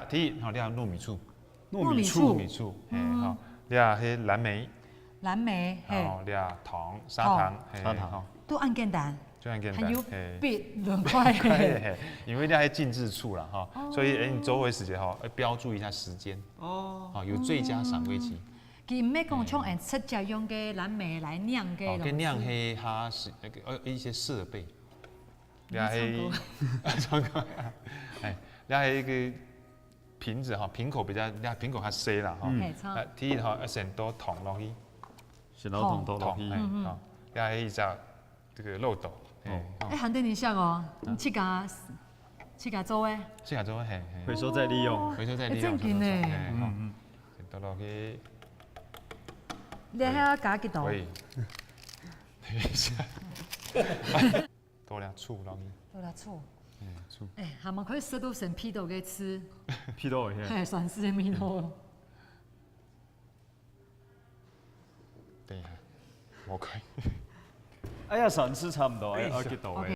第一，好，你糯米醋，糯米醋，好，你迄蓝莓，蓝莓，嘿，好，你糖、砂糖，砂糖，都按简单，就按简单，还有别轮块，因为你还静置处啦哈，所以你周围时间哈，要标注一下时间哦，有最佳赏味期。佢唔係講像按直接用嘅藍莓來釀嘅，跟釀黑它是那個一些設備，你係唱歌，哎，你係一個瓶子哈，瓶口比較，你瓶口較細啦哈，第一哈要先倒糖落去，先倒糖倒落去，好，你係一隻這個肉豆，哎，肯定你想哦，七家做誒，這下做嘿，回收再利用，回收再利用，正經誒，先倒落去。你喺度加幾多？可以，等一下，多點醋落去。多啲醋。醋。哎，他們可以食到成批豆嘅吃。批豆嘅。係算是米豆。等一下，我可以。哎呀，3次差唔多，要幾豆嘅。